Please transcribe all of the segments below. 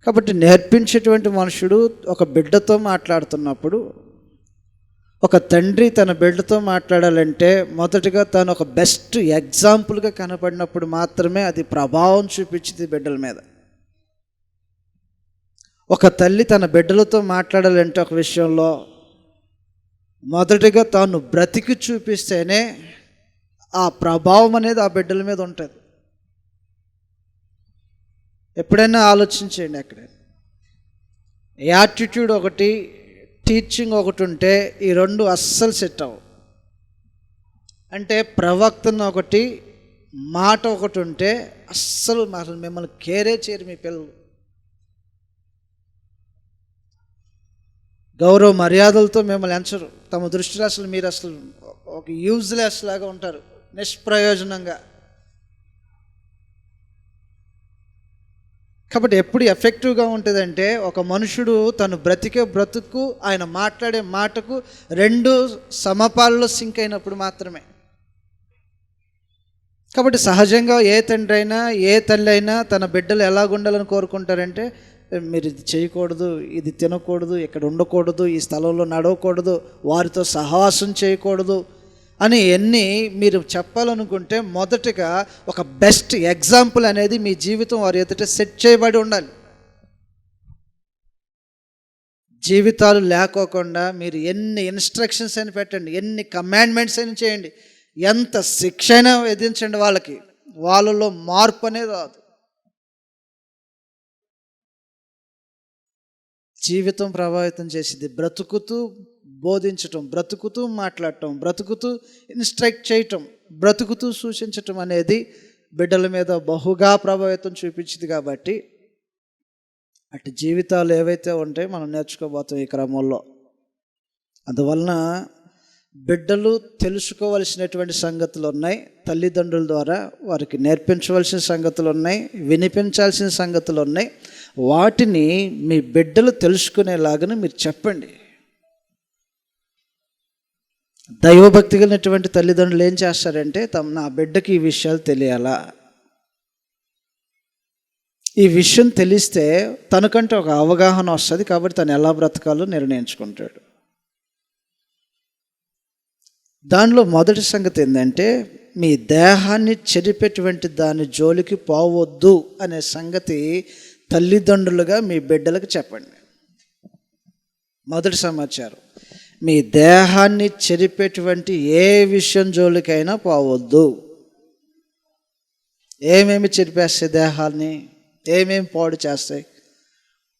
కాబట్టి నేర్పించేటువంటి మనుషుడు ఒక బిడ్డతో మాట్లాడుతున్నప్పుడు, ఒక తండ్రి తన బిడ్డతో మాట్లాడాలంటే మొదటిగా తను ఒక బెస్ట్ ఎగ్జాంపుల్గా కనపడినప్పుడు మాత్రమే అది ప్రభావం చూపించింది బిడ్డల మీద. ఒక తల్లి తన బిడ్డలతో మాట్లాడాలంటే ఒక విషయంలో మొదటిగా తాను బ్రతికి చూపిస్తేనే ఆ ప్రభావం అనేది ఆ బిడ్డల మీద ఉంటుంది. ఎప్పుడైనా ఆలోచించండి, అక్కడ యాటిట్యూడ్ ఒకటి, టీచింగ్ ఒకటి ఉంటే ఈ రెండు అస్సలు సెట్ అవ్వవు. అంటే ప్రవక్తన ఒకటి, మాట ఒకటి ఉంటే అస్సలు మిమ్మల్ని కేరే చేయరు మీ పిల్లలు. గౌరవ మర్యాదలతో మిమ్మల్ని ఎంచరు. తమ దృష్టిలో అసలు మీరు అసలు ఒక యూజ్లెస్ లాగా ఉంటారు, నిష్ప్రయోజనంగా. కాబట్టి ఎప్పుడు ఎఫెక్టివ్గా ఉంటుందంటే ఒక మనుషుడు తను బ్రతికే బ్రతుకు, ఆయన మాట్లాడే మాటకు రెండు సమపాలలో సింక్ అయినప్పుడు మాత్రమే. కాబట్టి సహజంగా ఏ తండ్రి అయినా ఏ తల్లి అయినా తన బిడ్డలు ఎలాగుండాలని కోరుకుంటారంటే, మీరు ఇది చేయకూడదు, ఇది తినకూడదు, ఇక్కడ ఉండకూడదు, ఈ స్థలంలో నడవకూడదు, వారితో సహవాసం చేయకూడదు అని ఎన్ని మీరు చెప్పాలనుకుంటే మొదటగా ఒక బెస్ట్ ఎగ్జాంపుల్ అనేది మీ జీవితం వారి ఎదుట సెట్ చేయబడి ఉండాలి. జీవితాలు లేకోకుండా మీరు ఎన్ని ఇన్స్ట్రక్షన్స్ అయినా పెట్టండి, ఎన్ని కమాండ్మెంట్స్ అయినా చేయండి, ఎంత శిక్ష అయినా విధించండి, వాళ్ళలో మార్పు అనేది రాదు. జీవితం ప్రభావితం చేసింది బ్రతుకుతూ బోధించటం, బ్రతుకుతూ మాట్లాడటం, బ్రతుకుతూ ఇన్స్ట్రక్ట్ చేయటం, బ్రతుకుతూ సూచించటం అనేది బిడ్డల మీద బహుగా ప్రభావితం చూపించింది. కాబట్టి అటు జీవితాలు ఏవైతే ఉంటాయో మనం నేర్చుకోబోతాం ఈ క్రమంలో. అందువలన బిడ్డలు తెలుసుకోవలసినటువంటి సంగతులు ఉన్నాయి, తల్లిదండ్రుల ద్వారా వారికి నేర్పించవలసిన సంగతులు ఉన్నాయి, వినిపించాల్సిన సంగతులు ఉన్నాయి. వాటిని మీ బిడ్డలు తెలుసుకునేలాగా మీరు చెప్పండి. దైవభక్తి కలిగినటువంటి తల్లిదండ్రులు ఏం చేస్తారంటే, నా బిడ్డకి ఈ విషయాలు తెలియాలా, ఈ విషయం తెలిస్తే తనకంటే ఒక అవగాహన వస్తుంది, కాబట్టి తను ఎలా బ్రతకాలో నిర్ణయించుకుంటాడు. దానిలో మొదటి సంగతి ఏంటంటే, మీ దేహాన్ని చెరిపేటువంటి దాని జోలికి పోవద్దు అనే సంగతి తల్లిదండ్రులుగా మీ బిడ్డలకు చెప్పండి. మొదటి సమాచారం, మీ దేహాన్ని చెరిపేటువంటి ఏ విషయం జోలికైనా పోవద్దు. ఏమేమి చెరిపేస్తాయి దేహాన్ని, ఏమేమి పాడు చేస్తాయి?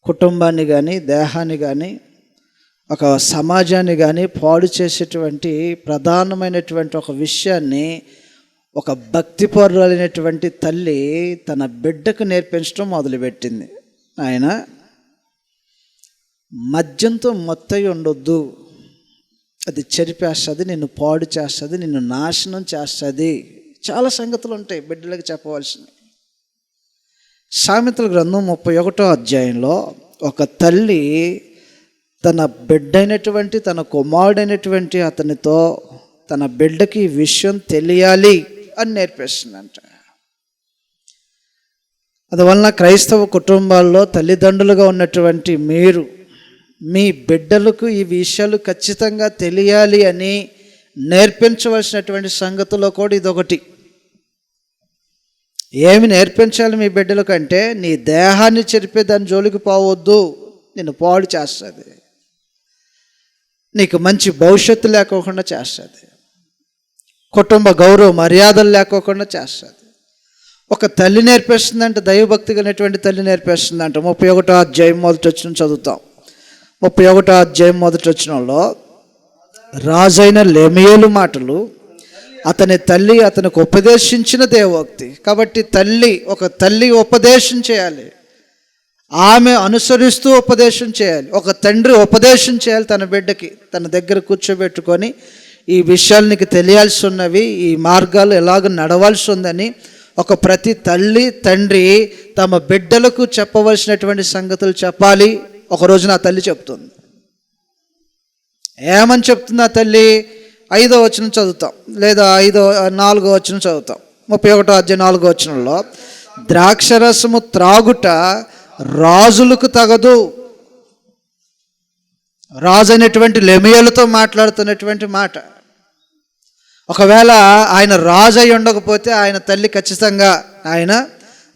కుటుంబాన్ని కానీ, దేహాన్ని కానీ, ఒక సమాజాన్ని కానీ పాడు చేసేటువంటి ప్రధానమైనటువంటి ఒక విషయాన్ని ఒక భక్తిపరులైనటువంటి తల్లి తన బిడ్డకు నేర్పించడం మొదలుపెట్టింది. ఆయన మద్యంతో మత్తై ఉండొద్దు, అది చెరిపేస్తుంది, నిన్ను పాడు చేస్తుంది, నిన్ను నాశనం చేస్తుంది. చాలా సంగతులు ఉంటాయి బిడ్డలకు చెప్పవలసినవి. సామెతల గ్రంథం 31వ అధ్యాయంలో ఒక తల్లి తన బిడ్డైనటువంటి, తన కుమారుడైనటువంటి అతనితో తన బిడ్డకి ఈ విషయం తెలియాలి అని నేర్పిస్తుందంట. అందువలన క్రైస్తవ కుటుంబాల్లో తల్లిదండ్రులుగా ఉన్నటువంటి మీరు మీ బిడ్డలకు ఈ విషయాలు ఖచ్చితంగా తెలియాలి అని నేర్పించవలసినటువంటి సంగతుల్లో కూడా ఇదొకటి. ఏమి నేర్పించాలి మీ బిడ్డలకు అంటే, నీ దేహాన్ని చెరిపే దాని జోలికి పోవద్దు, నిన్ను పాడు చేస్తుంది, నీకు మంచి భవిష్యత్తు లేకోకుండా చేస్తుంది, కుటుంబ గౌరవ మర్యాదలు లేకోకుండా చేస్తుంది. ఒక తల్లి నేర్పిస్తుందంటే, దైవభక్తి కలిగినటువంటి తల్లి నేర్పిస్తుందంట. 31వ అధ్యాయం మొదటి వచనం చదువుతాం. 31వ అధ్యాయం మొదటి వచనంలో, రాజైన లెమూయేలు మాటలు అతని తల్లి అతనికి ఉపదేశించిన దేవోక్తి. కాబట్టి ఒక తల్లి ఉపదేశం చేయాలి, ఆమె అనుసరిస్తూ ఉపదేశం చేయాలి. ఒక తండ్రి ఉపదేశం చేయాలి తన బిడ్డకి, తన దగ్గర కూర్చోబెట్టుకొని ఈ విషయాలు నీకు తెలియాల్సి ఉన్నవి, ఈ మార్గాలు ఎలాగ నడవాల్సి ఉందని ఒక ప్రతి తల్లి తండ్రి తమ బిడ్డలకు చెప్పవలసినటువంటి సంగతులు చెప్పాలి. ఒక రోజున ఆ తల్లి చెప్తుంది. ఏమని చెప్తుంది ఆ తల్లి? 5వ వచనం చదువుతాం, లేదా 4వ వచనం చదువుతాం. 31వ అధ్యాయం 4వ వచనంలో, ద్రాక్షరసము త్రాగుట రాజులకు తగదు. రాజు అనేటువంటి లెమియలతో మాట్లాడుతున్నటువంటి మాట. ఒకవేళ ఆయన రాజు అయి ఉండకపోతే ఆయన తల్లి ఖచ్చితంగా ఆయన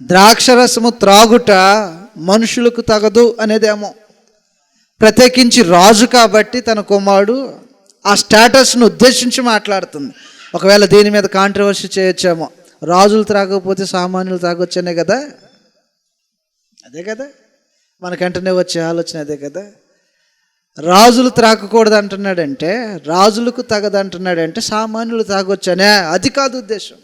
ద్రాక్షరసము త్రాగుట మనుషులకు తగదు అనేదేమో. ప్రత్యేకించి రాజు కాబట్టి తన కుమారుడు ఆ స్టేటస్ను ఉద్దేశించి మాట్లాడుతుంది. ఒకవేళ దీని మీద కాంట్రవర్సీ చేయొచ్చేమో. రాజులు త్రాగకపోతే సామాన్యులు త్రాగొచ్చనే కదా, అదే కదా మనకంటనే వచ్చే ఆలోచన, అదే కదా. రాజులు త్రాగకూడదు అంటున్నాడంటే, రాజులకు తగదంటున్నాడంటే సామాన్యులు తాగొచ్చనే, అది కాదు ఉద్దేశం.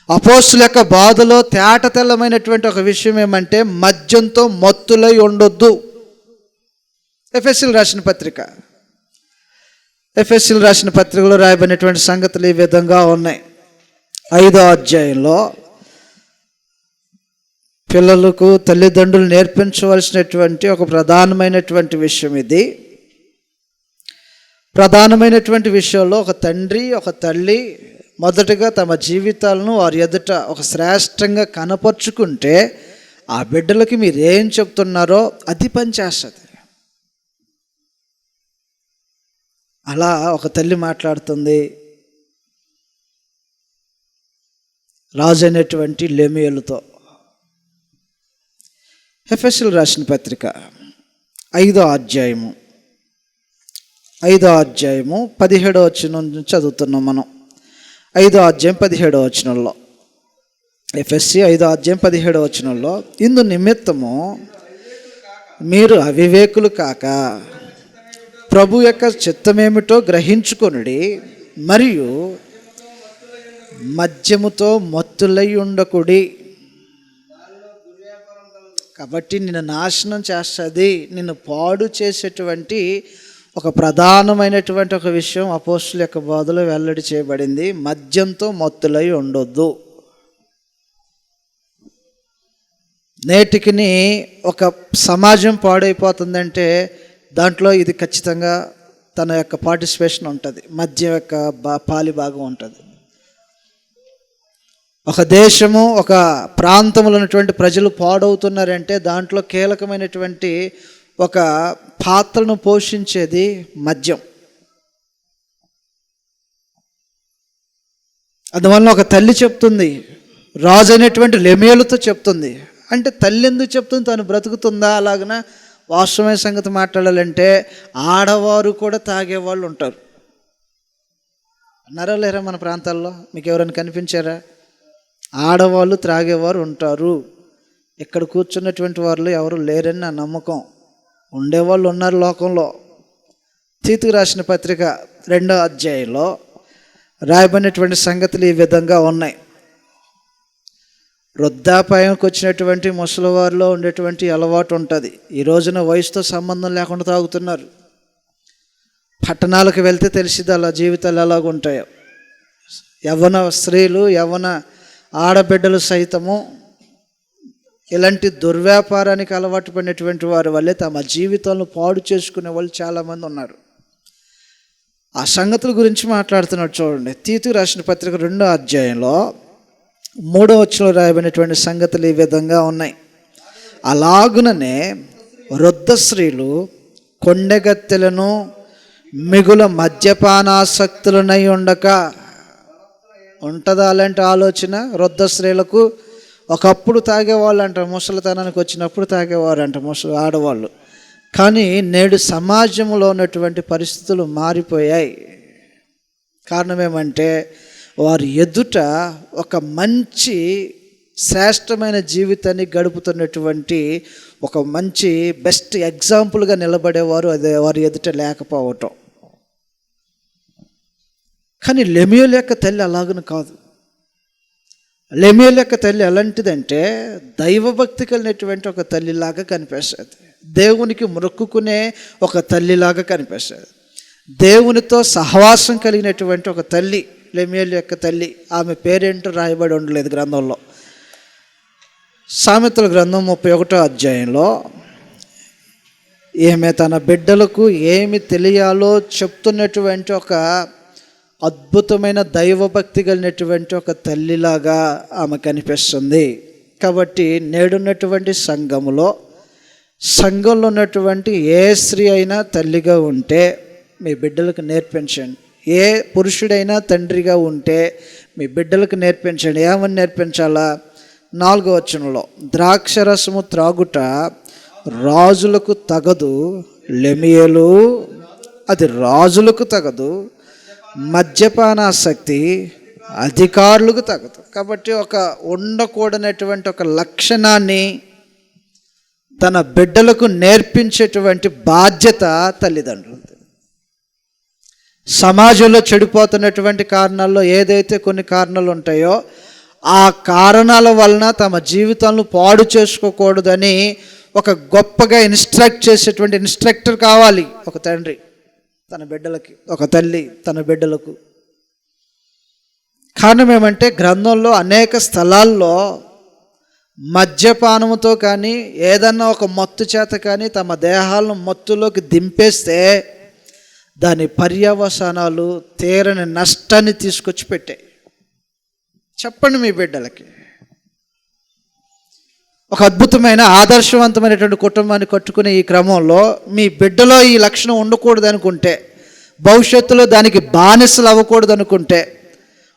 అపోస్తుల యొక్క బాధలో తేట తెల్లమైనటువంటి ఒక విషయం ఏమంటే మద్యంతో మత్తులై ఉండొద్దు. ఎఫెసీయులకు రాసిన పత్రికలో రాయబడినటువంటి సంగతులు ఈ విధంగా ఉన్నాయి. 5వ అధ్యాయంలో పిల్లలకు తల్లిదండ్రులు నేర్పించవలసినటువంటి ఒక ప్రధానమైనటువంటి విషయం ఇది. ప్రధానమైనటువంటి విషయంలో ఒక తండ్రి ఒక తల్లి మొదటగా తమ జీవితాలను వారి ఎదుట ఒక శ్రేష్టంగా కనపరుచుకుంటే ఆ బిడ్డలకి మీరు ఏం చెప్తున్నారో అది పనిచేస్తుంది. అలా ఒక తల్లి మాట్లాడుతుంది రాజు అయినటువంటి లెమియలుతో. ఎఫెసీయులకు రాసిన పత్రిక 5వ అధ్యాయము 17వ వచనం నుంచి చదువుతున్నాం మనం. 5వ అధ్యాయం 17వ వచనంలో, ఎఫెసీ 5వ అధ్యాయం 17వ వచనంలో, ఇందు నిమిత్తము మీరు అవివేకులు కాక ప్రభు యొక్క చిత్తమేమిటో గ్రహించుకొనుడి, మరియు మద్యముతో మత్తులై ఉండకుడి. కాబట్టి నిన్ను నాశనం చేస్తుంది, నిన్ను పాడు చేసేటువంటి ఒక ప్రధానమైనటువంటి ఒక విషయం అపోస్తుల యొక్క బోధలో వెల్లడి చేయబడింది. మద్యంతో మత్తులై ఉండొద్దు. నేటికి ఒక సమాజం పాడైపోతుందంటే దాంట్లో ఇది ఖచ్చితంగా తన యొక్క పార్టిసిపేషన్ ఉంటుంది, మద్యం యొక్క పాలి భాగం ఉంటుంది. ఒక దేశము ఒక ప్రాంతంలో ఉన్నటువంటి ప్రజలు పాడవుతున్నారంటే దాంట్లో కీలకమైనటువంటి ఒక పాత్రను పోషించేది మద్యం. అందువల్ల ఒక తల్లి చెప్తుంది, రాజు అనేటువంటి లెమియలుతో చెప్తుంది. అంటే తల్లి ఎందుకు చెప్తుంది? తను బ్రతుకుతుందా? అలాగన వాస్తవమైన సంగతి మాట్లాడాలంటే ఆడవారు కూడా తాగేవాళ్ళు ఉంటారు. అన్నారా లేరా? మన ప్రాంతాల్లో మీకు ఎవరైనా కనిపించారా? ఆడవాళ్ళు త్రాగేవారు ఉంటారు. ఇక్కడ కూర్చున్నటువంటి వాళ్ళు ఎవరు లేరని నా నమ్మకం. ఉండేవాళ్ళు ఉన్నారు లోకంలో. తీతుకు రాసిన పత్రిక 2వ అధ్యాయంలో రాయబడినటువంటి సంగతులు ఈ విధంగా ఉన్నాయి. వృద్ధాపాయంకి వచ్చినటువంటి ముసలివారిలో ఉండేటువంటి అలవాటు ఉంటుంది. ఈ రోజున వయసుతో సంబంధం లేకుండా తాగుతున్నారు. పట్టణాలకు వెళ్తే తెలిసిది అలా జీవితాలు ఎలాగుంటాయో. యవ్వన స్త్రీలు యవ్వన ఆడబిడ్డలు సైతము ఇలాంటి దుర్వ్యాపారానికి అలవాటు పడినటువంటి వారి వల్లే తమ జీవితాలను పాడు చేసుకునే వాళ్ళు చాలామంది ఉన్నారు. ఆ సంగతుల గురించి మాట్లాడుతున్నాడు చూడండి. తీతుకు రాసిన పత్రిక 2వ అధ్యాయంలో 3వ వచనంలో రాయబడినటువంటి సంగతులు ఈ విధంగా ఉన్నాయి. అలాగుననే వృద్ధ స్త్రీలు కొండెగత్తెలను మిగుల మద్యపానాసక్తులనై ఉండక. ఉంటుందా అలాంటి ఆలోచన? వృద్ధ స్త్రీలకు ఒకప్పుడు తాగేవాళ్ళు అంట, ముసలితనానికి వచ్చినప్పుడు తాగేవారు అంట ఆడవాళ్ళు. కానీ నేడు సమాజంలో ఉన్నటువంటి పరిస్థితులు మారిపోయాయి. కారణం ఏమంటే వారి ఎదుట ఒక మంచి శ్రేష్టమైన జీవితాన్ని గడుపుతున్నటువంటి ఒక మంచి బెస్ట్ ఎగ్జాంపుల్గా నిలబడేవారు అదే వారి ఎదుట లేకపోవటం. కానీ లెమియలు యొక్క తల్లి అలాగను కాదు. లెమియలు యొక్క తల్లి ఎలాంటిదంటే దైవభక్తి కలిగినటువంటి ఒక తల్లిలాగా కనిపిస్తుంది. దేవునికి మొక్కుకునే ఒక తల్లిలాగా కనిపిస్తుంది. దేవునితో సహవాసం కలిగినటువంటి ఒక తల్లి లెమియలు యొక్క తల్లి. ఆమె పేరేంటో రాయబడి ఉండలేదు గ్రంథంలో. సామెతల గ్రంథం 31వ అధ్యాయంలో ఈమె తన బిడ్డలకు ఏమి తెలియాలో చెప్తున్నటువంటి ఒక అద్భుతమైన దైవభక్తి కలిగినటువంటి ఒక తల్లిలాగా ఆమె కనిపిస్తుంది. కాబట్టి నేడున్నటువంటి సంఘంలో ఉన్నటువంటి ఏ స్త్రీ అయినా తల్లిగా ఉంటే మీ బిడ్డలకు నేర్పించండి. ఏ పురుషుడైనా తండ్రిగా ఉంటే మీ బిడ్డలకు నేర్పించండి. ఏమని నేర్పించాలా? 4వ వచనంలో, ద్రాక్షరసము త్రాగుట రాజులకు తగదు, లెమియలు అది రాజులకు తగదు, మద్యపానాసక్తి అధికారులకు తగదు. కాబట్టి ఒక ఉండకూడనటువంటి ఒక లక్షణాన్ని తన బిడ్డలకు నేర్పించేటువంటి బాధ్యత తల్లిదండ్రులది. సమాజంలో చెడిపోతున్నటువంటి కారణాల్లో ఏదైతే కొన్ని కారణాలు ఉంటాయో ఆ కారణాల వలన తమ జీవితాలను పాడు చేసుకోకూడదని ఒక గొప్పగా ఇన్స్ట్రక్ట్ చేసేటువంటి ఇన్స్ట్రక్టర్ కావాలి ఒక తండ్రి తన బిడ్డలకి, ఒక తల్లి తన బిడ్డలకు. కారణం ఏమంటే గ్రంథంలో అనేక స్థలాల్లో మద్యపానముతో కానీ ఏదన్నా ఒక మత్తు చేత కానీ తమ దేహాలను మత్తులోకి దింపేస్తే దాని పర్యవసానాలు తీరని నష్టాన్ని తీసుకొచ్చి పెట్టాయి. చెప్పండి మీ బిడ్డలకి. ఒక అద్భుతమైన ఆదర్శవంతమైనటువంటి కుటుంబాన్ని కట్టుకునే ఈ క్రమంలో మీ బిడ్డలో ఈ లక్షణం ఉండకూడదు అనుకుంటే, భవిష్యత్తులో దానికి బానిసలు అవ్వకూడదు అనుకుంటే,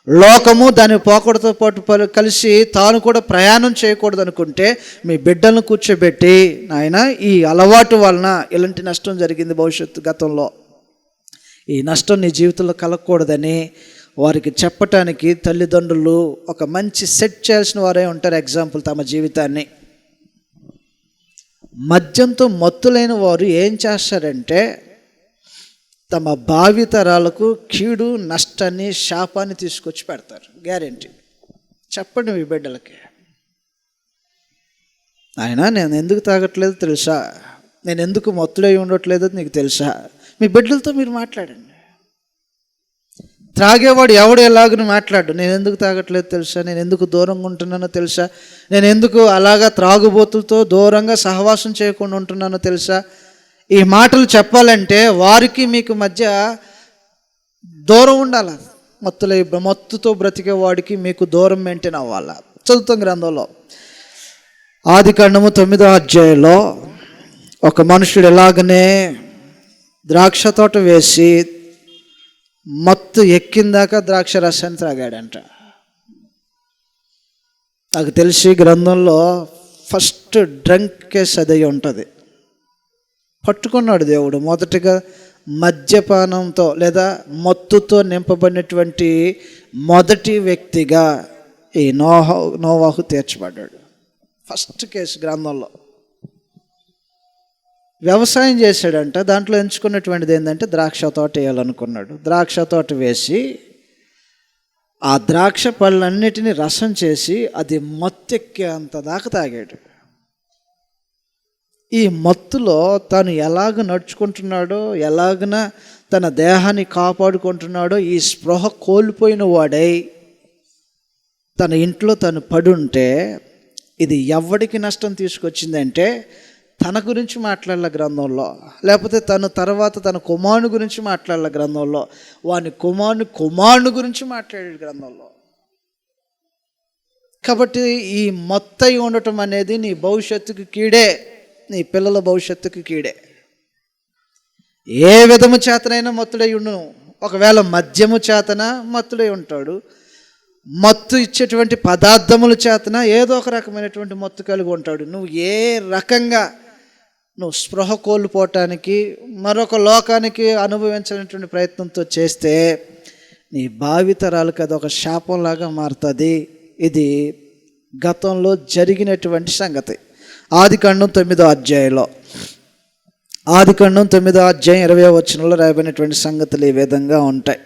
లోకము దాని పోకడతో పాటు కలిసి తాను కూడా ప్రయాణం చేయకూడదు అనుకుంటే, మీ బిడ్డలను కూర్చోబెట్టి, నాయన ఈ అలవాటు వలన ఇలాంటి నష్టం జరిగింది గతంలో, ఈ నష్టం నీ జీవితంలో కలగకూడదని వారికి చెప్పటానికి తల్లిదండ్రులు ఒక మంచి సెట్ చేయాల్సిన వారే ఉంటారు. ఎగ్జాంపుల్ తమ జీవితాన్ని. మద్యంతో మత్తులైన వారు ఏం చేస్తారంటే తమ భావితరాలకు కీడు, నష్టాన్ని, శాపాన్ని తీసుకొచ్చి పెడతారు. గ్యారెంటీ. చెప్పండి మీ బిడ్డలకి. ఆయన నేను ఎందుకు తాగట్లేదు తెలుసా, నేను ఎందుకు మత్తుడై ఉండట్లేదో నీకు తెలుసా? మీ బిడ్డలతో మీరు మాట్లాడండి. త్రాగేవాడు ఎవడు ఎలాగని మాట్లాడు. నేను ఎందుకు తాగట్లేదు తెలుసా, నేను ఎందుకు దూరంగా ఉంటున్నానో తెలుసా, నేను ఎందుకు అలాగా త్రాగుబోతులతో దూరంగా సహవాసం చేయకుండా ఉంటున్నానో తెలుసా? ఈ మాటలు చెప్పాలంటే వారికి మీకు మధ్య దూరం ఉండాలి. మత్తుతో బ్రతికే వాడికి మీకు దూరం మెయింటైన్ అవ్వాలా. చదువుతాం గ్రంథంలో, ఆదికాండము 9వ అధ్యాయంలో ఒక మనుషుడు ఎలాగనే ద్రాక్ష తోట వేసి మత్తు ఎక్కిందాక ద్రాక్ష రసాన్ని త్రాగాడంట. నాకు తెలిసి గ్రంథంలో ఫస్ట్ డ్రంక్ కేసు అదే ఉంటుంది. పట్టుకున్నాడు దేవుడు మొదటిగా మద్యపానంతో లేదా మత్తుతో నింపబడినటువంటి మొదటి వ్యక్తిగా ఈ నోవాహు తీర్చబడ్డాడు. ఫస్ట్ కేసు గ్రంథంలో. వ్యవసాయం చేశాడంట. దాంట్లో ఎంచుకున్నటువంటిది ఏంటంటే ద్రాక్ష తోట వేయాలనుకున్నాడు. ద్రాక్ష తోట వేసి ఆ ద్రాక్ష పళ్ళన్నిటినీ రసం చేసి అది మత్తెక్కేంత దాకా తాగాడు. ఈ మత్తులో తాను ఎలాగ నడుచుకుంటున్నాడో, ఎలాగన తన దేహాన్ని కాపాడుకుంటున్నాడో ఈ స్పృహ కోల్పోయిన వాడై తన ఇంట్లో తను పడుంటే ఇది ఎవడికి నష్టం తీసుకొచ్చిందంటే తన గురించి మాట్లాడాల గ్రంథంలో, లేకపోతే తర్వాత తన కుమారుని గురించి మాట్లాడాల గ్రంథంలో, వాని కుమారుని గురించి మాట్లాడాడు గ్రంథంలో. కాబట్టి ఈ మత్తై ఉండటం అనేది నీ భవిష్యత్తుకు కీడే, నీ పిల్లల భవిష్యత్తుకు కీడే. ఏ విధము చేతనైనా మత్తుడై ఉండును. ఒకవేళ మద్యము చేతన మత్తుడై ఉంటాడు, మత్తు ఇచ్చేటువంటి పదార్థముల చేతన ఏదో ఒక రకమైనటువంటి మత్తు కలిగి ఉంటాడు. నువ్వు ఏ రకంగా నువ్వు స్పృహ కోల్పోవటానికి మరొక లోకానికి అనుభవించాలనేటువంటి ప్రయత్నంతో చేస్తే నీ భావితరాలకు అది ఒక శాపంలాగా మారుతుంది. ఇది గతంలో జరిగినటువంటి సంగతి. ఆదికాండం 9వ అధ్యాయంలో, ఆదికాండం 9వ అధ్యాయం 20వ వచనంలో రాయబడినటువంటి సంగతులు ఈ విధంగా ఉంటాయి.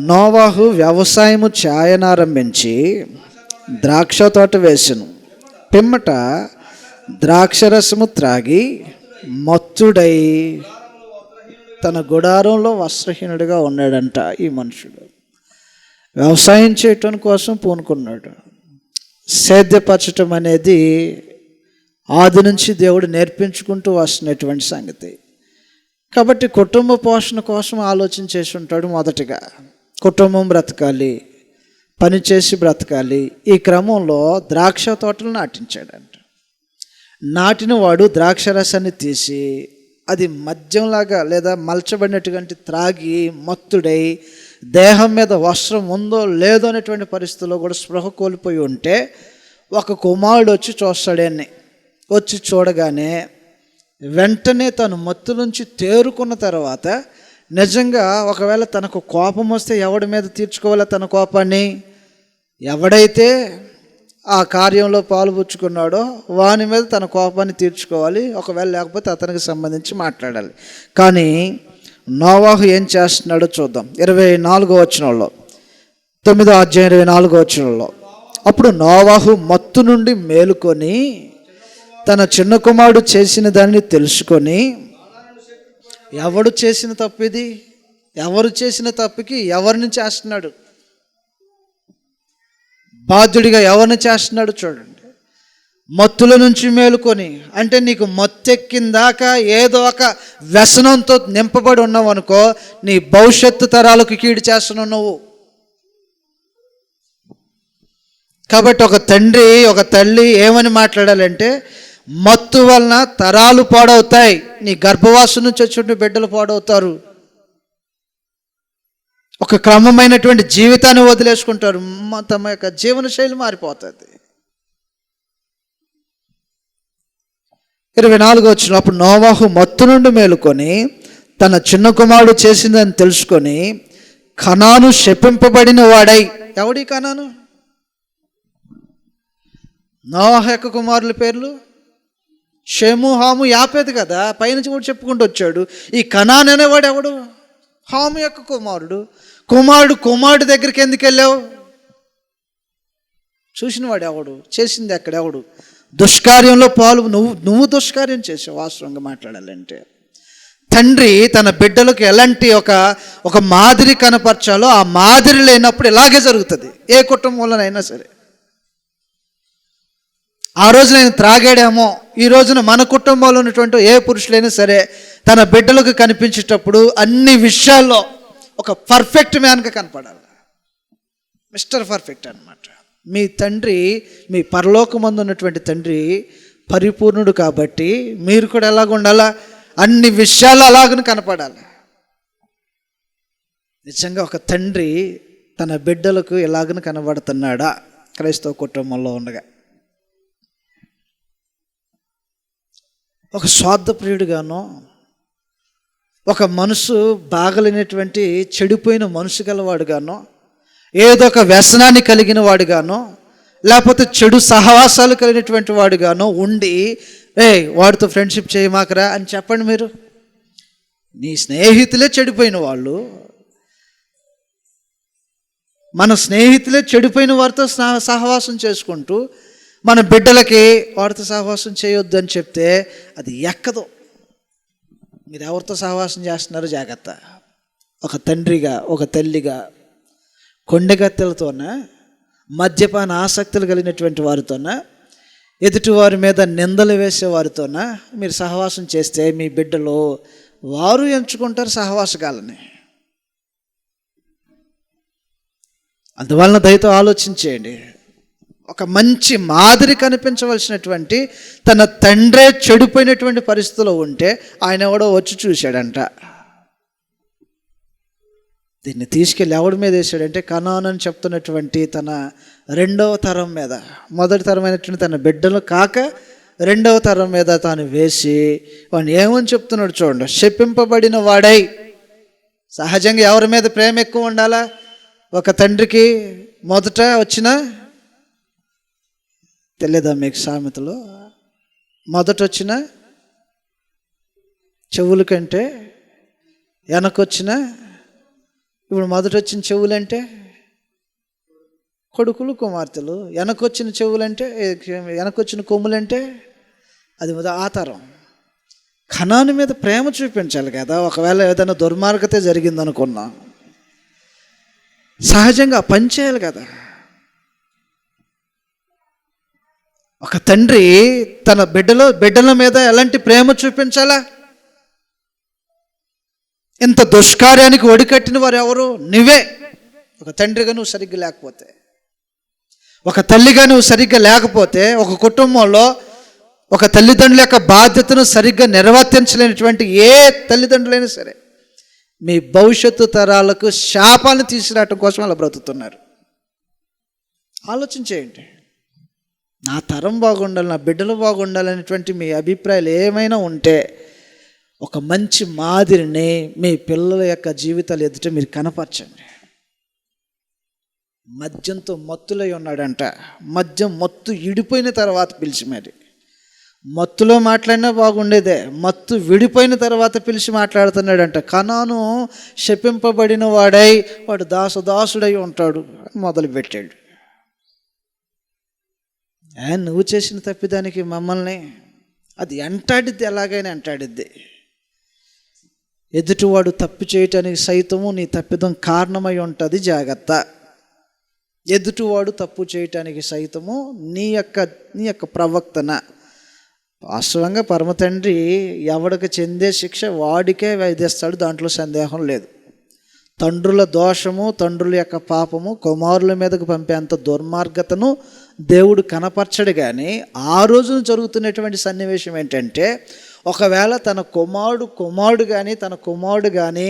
నోవాహు వ్యవసాయము చేయనారంభించి ద్రాక్ష తోట వేసెను. పిమ్మట ద్రాక్షరసము త్రాగి మత్తుడై తన గుడారంలో వస్త్రహీనుడిగా ఉన్నాడంట. ఈ మనుషుడు వ్యవసాయం చేయటం కోసం పూనుకున్నాడు. సేద్యపరచటం అనేది ఆది నుంచి దేవుడు నేర్పించుకుంటూ వస్తున్నటువంటి సంగతి. కాబట్టి కుటుంబ పోషణ కోసం ఆలోచన చేసి ఉంటాడు. మొదటిగా కుటుంబం బ్రతకాలి, పని చేసి బ్రతకాలి. ఈ క్రమంలో ద్రాక్ష తోటలు నాటించాడంట. నాటిన వాడు ద్రాక్ష రసాన్ని తీసి అది మద్యంలాగా లేదా మలచబడినటువంటి త్రాగి మత్తుడై దేహం మీద వస్త్రం ఉందో లేదో అనేటువంటి పరిస్థితుల్లో కూడా స్పృహ కోల్పోయి ఉంటే ఒక కుమారుడు వచ్చి చూస్తాడని. వచ్చి చూడగానే వెంటనే తను మత్తు నుంచి తేరుకున్న తర్వాత నిజంగా ఒకవేళ తనకు కోపం వస్తే ఎవడి మీద తీర్చుకోవాలో తన కోపాన్ని? ఎవడైతే ఆ కార్యంలో పాలుపుచ్చుకున్నాడో వాని మీద తన కోపాన్ని తీర్చుకోవాలి. ఒకవేళ లేకపోతే అతనికి సంబంధించి మాట్లాడాలి. కానీ నోవాహు ఏం చేస్తున్నాడో చూద్దాం. 24వ వచనంలో, 9వ అధ్యాయం 24వ వచనంలో, అప్పుడు నోవాహు మత్తు నుండి మేలుకొని తన చిన్న కుమారుడు చేసిన దానిని తెలుసుకొని, ఎవడు చేసిన తప్పు ఇది? ఎవరు చేసిన తప్పుకి ఎవరిని చేస్తున్నాడు? బాధ్యుడిగా ఎవరిని చేస్తున్నాడు చూడండి. మత్తుల నుంచి మేలుకొని అంటే నీకు మత్తెక్కిందాక ఏదో ఒక వ్యసనంతో నింపబడి ఉన్నావు అనుకో, నీ భవిష్యత్తు తరాలకు కీడు చేస్తున్నావు నువ్వు. కాబట్టి ఒక తండ్రి ఒక తల్లి ఏమని మాట్లాడాలంటే, మత్తు వలన తరాలు పాడవుతాయి. నీ గర్భవాసం నుంచి వచ్చే బిడ్డలు పాడవుతారు. ఒక క్రమమైనటువంటి జీవితాన్ని వదిలేసుకుంటారు. తమ యొక్క జీవన శైలి మారిపోతుంది. 24వ వచనం, అప్పుడు నోవాహు మత్తు నుండి మేలుకొని తన చిన్న కుమారుడు చేసిందని తెలుసుకొని కనాను శపింపబడిన వాడై. ఎవడి కనాను? నోవాహు యొక్క కుమారుల పేర్లు షేము, హాము, యాపేతు కదా. పైనుంచి కూడా చెప్పుకుంటూ వచ్చాడు. ఈ కనాన్ అనేవాడు ఎవడు? హాము యొక్క కుమారుడు. కుమారుడు దగ్గరికి ఎందుకు వెళ్ళావు? చూసినవాడు ఎవడు? చేసింది ఎక్కడ ఎవడు? దుష్కార్యంలో నువ్వు దుష్కార్యం చేసావు. వాస్తవంగా మాట్లాడాలంటే తండ్రి తన బిడ్డలకు ఎలాంటి ఒక మాదిరి కనపరచాలో ఆ మాదిరి లేనప్పుడు ఇలాగే జరుగుతుంది. ఏ కుటుంబంలోనైనా సరే. ఆ రోజు నేను త్రాగాడేమో, ఈ రోజున మన కుటుంబంలో ఉన్నటువంటి ఏ పురుషులైనా సరే తన బిడ్డలకు కనిపించేటప్పుడు అన్ని విషయాల్లో ఒక పర్ఫెక్ట్ మ్యాన్గా కనపడాలి. మిస్టర్ పర్ఫెక్ట్ అన్నమాట. మీ తండ్రి, మీ పరలోకమందు ఉన్నటువంటి తండ్రి పరిపూర్ణుడు కాబట్టి మీరు కూడా ఎలాగ ఉండాలా? అన్ని విషయాలు అలాగని కనపడాలి. నిజంగా ఒక తండ్రి తన బిడ్డలకు ఎలాగని కనబడుతున్నాడా క్రైస్తవ కుటుంబంలో ఉండగా? ఒక స్వార్థప్రియుడిగానో, ఒక మనసు బాగలేనటువంటి చెడిపోయిన మనసు గలవాడుగానో, ఏదో ఒక వ్యసనాన్ని కలిగిన వాడుగానో, లేకపోతే చెడు సహవాసాలు కలిగినటువంటి వాడుగానో ఉండి వాడితో ఫ్రెండ్షిప్ చేయమాకరా అని చెప్పండి మీరు. నీ స్నేహితులే చెడిపోయిన వాళ్ళు, మన స్నేహితులే చెడిపోయిన వారితో సహవాసం చేసుకుంటూ మన బిడ్డలకి వాడితో సహవాసం చేయొద్దు అని చెప్తే అది ఎక్కదు. మీరు ఎవరితో సహవాసం చేస్తున్నారో జాగ్రత్త. ఒక తండ్రిగా, ఒక తల్లిగా కొండగత్తెలతోన, మద్యపాన ఆసక్తులు కలిగినటువంటి వారితోన, ఎదుటివారి మీద నిందలు వేసే వారితోన మీరు సహవాసం చేస్తే మీ బిడ్డలు వారు ఎంచుకుంటారు సహవాసకాలని. అందువలన దయతో ఆలోచించేయండి. ఒక మంచి మాదిరి కనిపించవలసినటువంటి తన తండ్రే చెడిపోయినటువంటి పరిస్థితిలో ఉంటే ఆయన ఎవడో వచ్చి చూశాడంట. దీన్ని తీసుకెళ్ళి ఎవడి మీద వేసాడంటే కనాను అని చెప్తున్నటువంటి తన రెండవ తరం మీద, మొదటి తరమైనటువంటి తన బిడ్డలు కాక రెండవ తరం మీద తాను వేసి వాడిని ఏమని చెప్తున్నాడు చూడండి. శపింపబడిన వాడై. సహజంగా ఎవరి మీద ప్రేమ ఎక్కువ ఉండాలా? ఒక తండ్రికి మొదట వచ్చిన తెలియదా మీకు సామెతలు? మొదట వచ్చిన చెవుల కంటే వెనకొచ్చిన, ఇప్పుడు మొదట వచ్చిన చెవులంటే కొడుకులు కుమార్తెలు, వెనకొచ్చిన చెవులంటే వెనకొచ్చిన కొమ్ములంటే అది ఆతరం. కనాను మీద ప్రేమ చూపించాలి కదా. ఒకవేళ ఏదైనా దుర్మార్గత జరిగిందనుకున్నా సహజంగా పని చేయాలి కదా. ఒక తండ్రి తన బిడ్డల మీద ఎలాంటి ప్రేమ చూపించాలా? ఇంత దుష్కార్యానికి ఒడికట్టిన వారు ఎవరు? నువ్వే. ఒక తండ్రిగా నువ్వు సరిగ్గా లేకపోతే ఒక తల్లిగా నువ్వు సరిగ్గా లేకపోతే ఒక కుటుంబంలో ఒక తల్లిదండ్రుల యొక్క బాధ్యతను సరిగ్గా నిర్వర్తించలేనటువంటి ఏ తల్లిదండ్రులైనా సరే మీ భవిష్యత్తు తరాలకు శాపాన్ని తీసుకురావటం కోసం అలా బ్రతుకుతున్నారు. ఆలోచన చేయండి. నా తరం బాగుండాలి, నా బిడ్డలు బాగుండాలనేటువంటి మీ అభిప్రాయాలు ఏమైనా ఉంటే ఒక మంచి మాదిరిని మీ పిల్లల యొక్క జీవితాలు ఎదుట మీరు కనపరచండి. మద్యంతో మత్తులై ఉన్నాడంట. మద్యం మత్తు ఇడిపోయిన తర్వాత పిలిచి మరి, మత్తులో మాట్లాడినా బాగుండేదే, మత్తు విడిపోయిన తర్వాత పిలిచి మాట్లాడుతున్నాడంట. కనాను శపింపబడిన వాడై వాడు దాసుడై ఉంటాడు అని మొదలుపెట్టాడు. నువ్వు చేసిన తప్పిదానికి మమ్మల్ని అది అంటాడిద్ది, ఎలాగైనా అంటాడిద్ది. ఎదుటివాడు తప్పు చేయటానికి సైతము నీ తప్పిదం కారణమై ఉంటుంది, జాగ్రత్త. ఎదుటివాడు తప్పు చేయటానికి సైతము నీ యొక్క ప్రవర్తన. వాస్తవంగా పరమ తండ్రి ఎవడికి చెందే శిక్ష వాడికే విధిస్తాడు, దాంట్లో సందేహం లేదు. తండ్రుల దోషము, తండ్రుల యొక్క పాపము కుమారుల మీదకు పంపేంత దుర్మార్గతను దేవుడు కనపరచడు. కానీ ఆ రోజున జరుగుతున్నటువంటి సన్నివేశం ఏంటంటే, ఒకవేళ తన కుమారుడు కానీ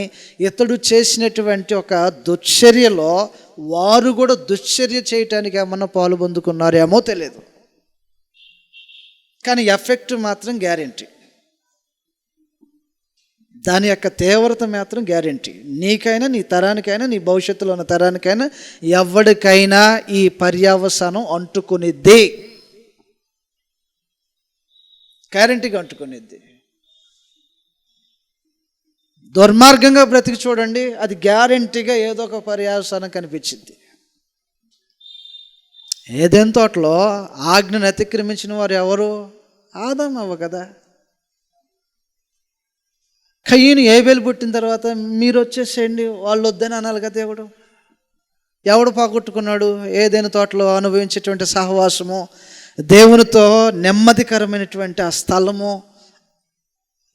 ఇతడు చేసినటువంటి ఒక దుశ్చర్యలో వారు కూడా దుశ్చర్య చేయటానికి ఏమన్నా పాలు పొందుకున్నారేమో తెలియదు, కానీ ఎఫెక్ట్ మాత్రం గ్యారెంటీ. దాని యొక్క తీవ్రత మాత్రం గ్యారెంటీ. నీకైనా, నీ తరానికైనా, నీ భవిష్యత్తులో ఉన్న తరానికైనా ఎవరికైనా ఈ పర్యవసానం అంటుకునిద్ది, గ్యారెంటీగా అంటుకునిద్ది. దుర్మార్గంగా బ్రతికి చూడండి, అది గ్యారెంటీగా ఏదో ఒక పర్యవసానం కనిపించింది. ఏదైనా తోటలో ఆజ్ఞను అతిక్రమించిన వారు ఎవరు? ఆదాము అవ్వ కదా. కయ్యను ఏబేలు పుట్టిన తర్వాత మీరు వచ్చేసేయండి వాళ్ళు వద్దని అనాలి కదా. ఎవడు పోగొట్టుకున్నాడు? ఏదైనా తోటలో అనుభవించేటువంటి సహవాసము, దేవునితో నెమ్మదికరమైనటువంటి ఆ స్థలము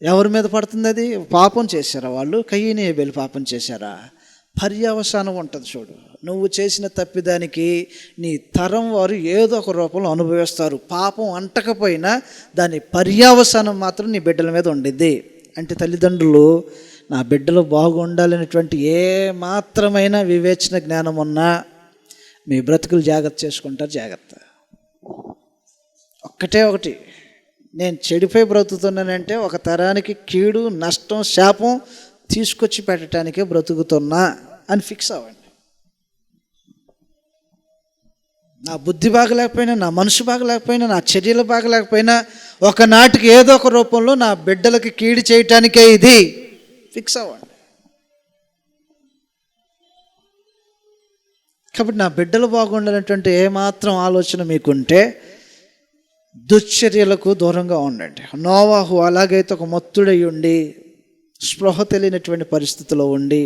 ఎవరి మీద పడుతుంది? అది పాపం చేశారా వాళ్ళు? కయ్యను ఏబేలు పాపం చేశారా? పర్యవసానం ఉంటుంది చూడు. నువ్వు చేసిన తప్పిదానికి నీ తరం వారు ఏదో ఒక రూపంలో అనుభవిస్తారు. పాపం అంటకపోయినా దాని పర్యవసానం మాత్రం నీ బిడ్డల మీద ఉండిద్ది. అంటే తల్లిదండ్రులు నా బిడ్డలు బాగుండాలనేటువంటి ఏ మాత్రమైన వివేచన జ్ఞానం ఉన్నా మీ బ్రతుకులు జాగ్రత్త చేసుకుంటారు. జాగ్రత్త. ఒకటి నేను చెడిపోయి బ్రతుకుతున్నానంటే ఒక తరానికి కీడు, నష్టం, శాపం తీసుకొచ్చి పెట్టడానికే బ్రతుకుతున్నా అని ఫిక్స్ అవ్వండి. నా బుద్ధి బాగలేకపోయినా, నా మనసు బాగలేకపోయినా, నా చర్యలు బాగలేకపోయినా ఒకనాటికి ఏదో ఒక రూపంలో నా బిడ్డలకి కీడు చేయటానికే ఇది ఫిక్స్ అవ్వండి. కాబట్టి నా బిడ్డలు బాగుండాలనేటువంటి ఏమాత్రం ఆలోచన మీకుంటే దుశ్చర్యలకు దూరంగా ఉండండి. నోవాహు అలాగైతే ఒక మత్తుడై ఉండి స్పృహ తెలియనటువంటి పరిస్థితిలో ఉండి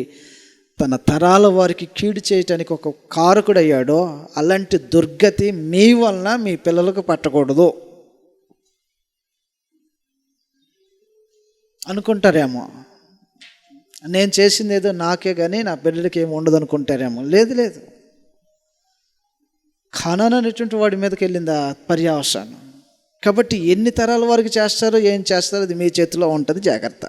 తన తరాల వారికి కీడు చేయటానికి ఒక కారకుడయ్యాడో అలాంటి దుర్గతి మీ వలన మీ పిల్లలకు పట్టకూడదు. అనుకుంటారేమో నేను చేసింది ఏదో నాకే కానీ నా బిడ్డలకి ఏమి ఉండదు అనుకుంటారేమో. లేదు, ఖానాన్ అనేటువంటి వాడి మీదకి వెళ్ళింది ఆ పర్యవసానం. కాబట్టి ఎన్ని తరాల వారికి చేస్తారో ఏం చేస్తారో అది మీ చేతిలో ఉంటుంది. జాగ్రత్త.